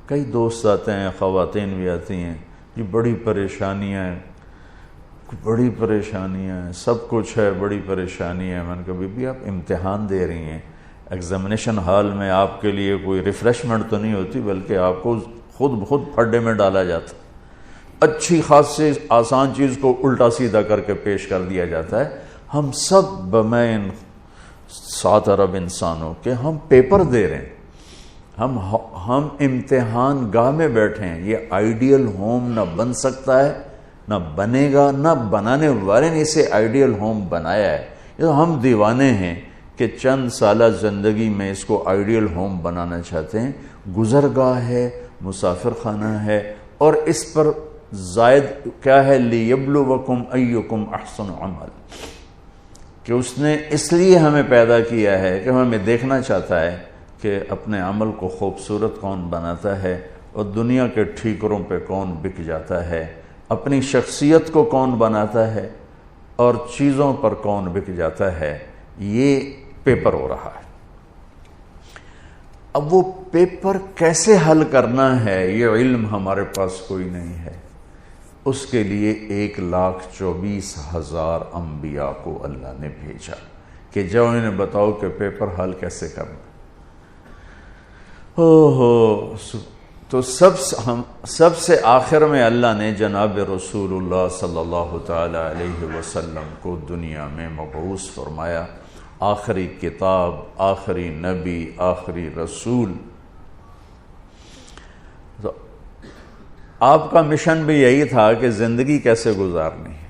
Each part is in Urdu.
کئی دوست آتے ہیں، خواتین بھی آتی ہیں، یہ بڑی پریشانیاں ہیں، سب کچھ ہے، بڑی پریشانی ہے۔ میں نے کہا بی بی آپ امتحان دے رہی ہیں، ایگزامینیشن ہال میں آپ کے لیے کوئی ریفریشمنٹ تو نہیں ہوتی، بلکہ آپ کو خود بخود پھڈے میں ڈالا جاتا، اچھی خاصی آسان چیز کو الٹا سیدھا کر کے پیش کر دیا جاتا ہے۔ ہم سب بمین 7 ارب انسانوں کے ہم پیپر دے رہے ہیں، ہم امتحان گاہ میں بیٹھے ہیں۔ یہ آئیڈیل ہوم نہ بن سکتا ہے، نہ بنے گا، نہ بنانے والے نے اسے آئیڈیل ہوم بنایا ہے۔ یہ تو ہم دیوانے ہیں کہ چند سالہ زندگی میں اس کو آئیڈیل ہوم بنانا چاہتے ہیں۔ گزرگاہ ہے، مسافر خانہ ہے، اور اس پر زائد کیا ہے، لِيَبْلُوَكُمْ أَيُّكُمْ أَحْسَنُ عَمَلًا، کہ اس نے اس لیے ہمیں پیدا کیا ہے کہ ہمیں دیکھنا چاہتا ہے کہ اپنے عمل کو خوبصورت کون بناتا ہے اور دنیا کے ٹھیکروں پہ کون بک جاتا ہے، اپنی شخصیت کو کون بناتا ہے اور چیزوں پر کون بک جاتا ہے۔ یہ پیپر ہو رہا ہے۔ اب وہ پیپر کیسے حل کرنا ہے، یہ علم ہمارے پاس کوئی نہیں ہے۔ اس کے لیے 1,24,000 انبیاء کو اللہ نے بھیجا کہ جاؤ انہیں بتاؤ کہ پیپر حل کیسے کرنا۔ تو سب سے آخر میں اللہ نے جناب رسول اللہ صلی اللہ تعالی علیہ وسلم کو دنیا میں مبعوث فرمایا، آخری کتاب، آخری نبی، آخری رسول۔ تو آپ کا مشن بھی یہی تھا کہ زندگی کیسے گزارنی ہے۔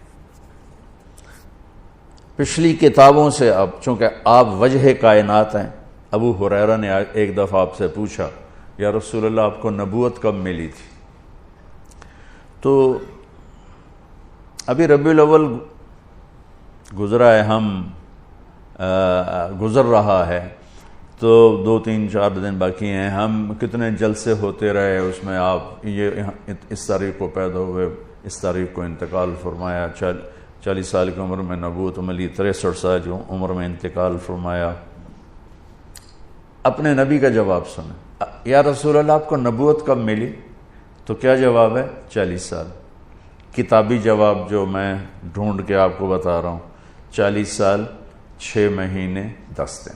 پچھلی کتابوں سے اب چونکہ آپ وجہ کائنات ہیں، ابو ہریرہ نے ایک دفعہ آپ سے پوچھا یا رسول اللہ آپ کو نبوت کب ملی تھی؟ تو ابھی ربیع الاول گزرا ہے، گزر رہا ہے، تو 2-3-4 دن باقی ہیں۔ ہم کتنے جلسے ہوتے رہے، اس میں آپ یہ اس تاریخ کو پیدا ہوئے، اس تاریخ کو انتقال فرمایا، 40 سال کی عمر میں نبوت ملی، 63 سال کی عمر میں انتقال فرمایا۔ اپنے نبی کا جواب سنیں، یا رسول اللہ آپ کو نبوت کب ملی؟ تو کیا جواب ہے؟ 40 سال۔ کتابی جواب جو میں ڈھونڈ کے آپ کو بتا رہا ہوں، 40 سال 6 مہینے 10 دن۔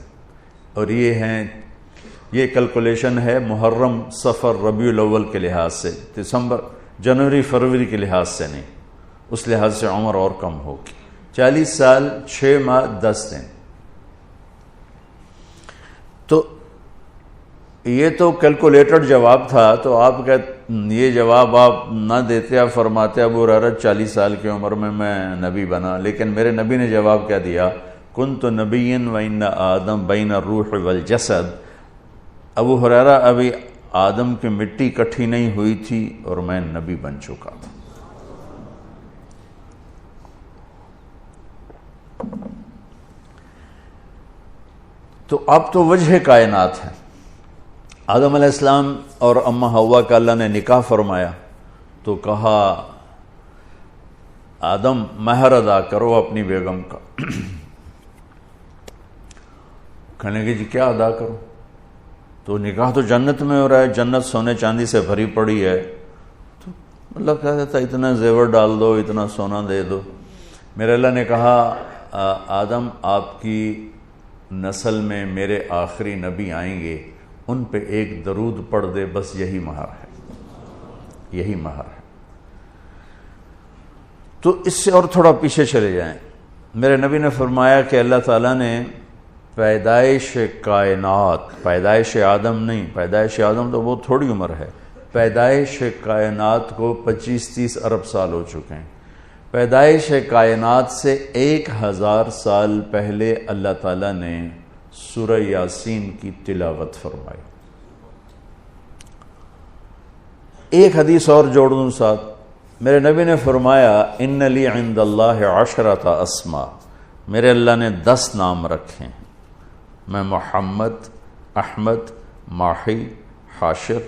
اور یہ کیلکولیشن ہے محرم، صفر، ربیع الاول کے لحاظ سے، دسمبر، جنوری، فروری کے لحاظ سے نہیں، اس لحاظ سے عمر اور کم ہوگی۔ 40 سال 6 ماہ 10 دن۔ تو یہ تو کیلکولیٹڈ جواب تھا، تو آپ یہ جواب آپ نہ دیتے، آپ فرماتے ابو ہریرہ 40 سال کی عمر میں نبی بنا، لیکن میرے نبی نے جواب کیا دیا؟ کنت نبیا وان آدم بین الروح والجسد۔ ابو ہریرہ ابھی آدم کی مٹی اکٹھی نہیں ہوئی تھی اور میں نبی بن چکا تھا۔ تو اب تو وجہ کائنات ہے۔ آدم علیہ السلام اور اماں حوا کا اللہ نے نکاح فرمایا، تو کہا آدم مہر ادا کرو اپنی بیگم کا۔ کہنے کہ جی کیا ادا کرو؟ تو نکاح تو جنت میں ہو رہا ہے، جنت سونے چاندی سے بھری پڑی ہے، تو اللہ کہتا تھا اتنا زیور ڈال دو، اتنا سونا دے دو۔ میرے اللہ نے کہا آدم آپ کی نسل میں میرے آخری نبی آئیں گے، ان پہ ایک درود پڑھ دے، بس یہی مہر ہے، یہی مہر ہے۔ تو اس سے اور تھوڑا پیچھے چلے جائیں، میرے نبی نے فرمایا کہ اللہ تعالیٰ نے پیدائش کائنات، پیدائش آدم نہیں، پیدائش آدم تو بہت تھوڑی عمر ہے، پیدائش کائنات کو 25-30 ارب سال ہو چکے ہیں۔ پیدائش کائنات سے 1000 سال پہلے اللہ تعالیٰ نے سورہ یاسین کی تلاوت فرمائی۔ ایک حدیث اور جوڑ دوں ساتھ، میرے نبی نے فرمایا ان لی عند اللہ 10 اسماء، میرے اللہ نے 10 نام رکھے ہیں، میں محمد، احمد، ماحی، حاشر،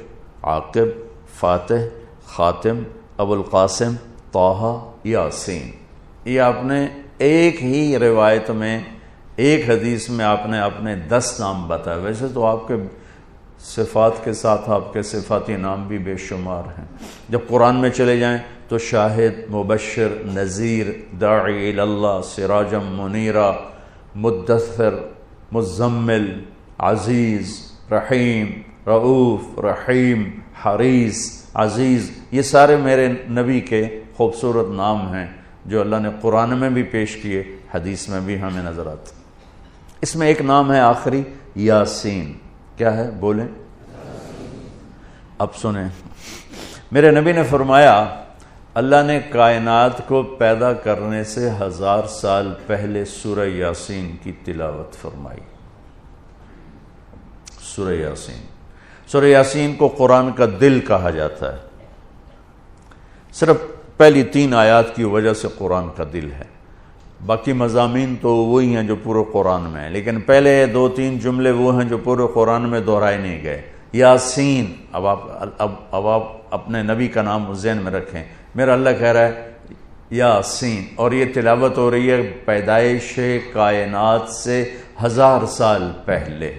عاقب، فاتح، خاتم، ابو القاسم، طٰہٰ، یاسین۔ یہ آپ نے ایک ہی روایت میں، ایک حدیث میں آپ نے اپنے 10 نام بتائے۔ ویسے تو آپ کے صفات کے ساتھ آپ کے صفاتی نام بھی بے شمار ہیں۔ جب قرآن میں چلے جائیں تو شاہد، مبشر، نذیر، داعی اللہ، سراجا منیرا، مدثر، مزمل، عزیز، رحیم، رؤوف، رحیم، حریص، عزیز، یہ سارے میرے نبی کے خوبصورت نام ہیں جو اللہ نے قرآن میں بھی پیش کیے، حدیث میں بھی ہمیں نظر آتے۔ اس میں ایک نام ہے آخری، یاسین۔ کیا ہے؟ بولیں۔ اب سنیں، میرے نبی نے فرمایا اللہ نے کائنات کو پیدا کرنے سے 1000 سال پہلے سورہ یاسین کی تلاوت فرمائی۔ سورہ یاسین، سورہ یاسین کو قرآن کا دل کہا جاتا ہے، صرف پہلی 3 آیات کی وجہ سے قرآن کا دل ہے، باقی مضامین تو وہی ہیں جو پورے قرآن میں ہیں، لیکن پہلے 2-3 جملے وہ ہیں جو پورے قرآن میں دہرائے نہیں گئے۔ یاسین، اب آپ اپنے نبی کا نام ذہن میں رکھیں، میرا اللہ کہہ رہا ہے یاسین، اور یہ تلاوت ہو رہی ہے پیدائش کائنات سے 1000 سال پہلے۔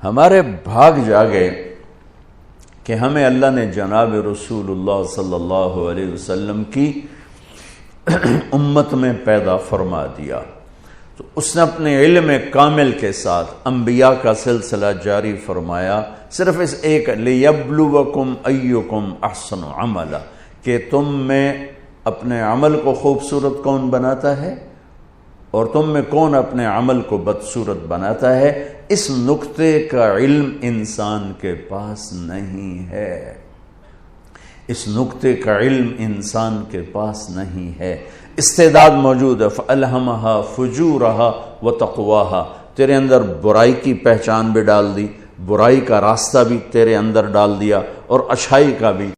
ہمارے بھاگ جاگے کہ ہمیں اللہ نے جناب رسول اللہ صلی اللہ علیہ وسلم کی امت میں پیدا فرما دیا، تو اس نے اپنے علم کامل کے ساتھ انبیاء کا سلسلہ جاری فرمایا، صرف اس ایک لِيَبْلُوَكُمْ أَيُّكُمْ أَحْسَنُ عَمَلًا، کہ تم میں اپنے عمل کو خوبصورت کون بناتا ہے اور تم میں کون اپنے عمل کو بدصورت بناتا ہے۔ اس نقطے کا علم انسان کے پاس نہیں ہے، اس نقطے کا علم انسان کے پاس نہیں ہے۔ استعداد موجود ہے، فَأَلْهَمَهَا فُجُورَهَا وَتَقْوَاهَا، تیرے اندر برائی کی پہچان بھی ڈال دی، برائی کا راستہ بھی تیرے اندر ڈال دیا، اور اچھائی کا بھی۔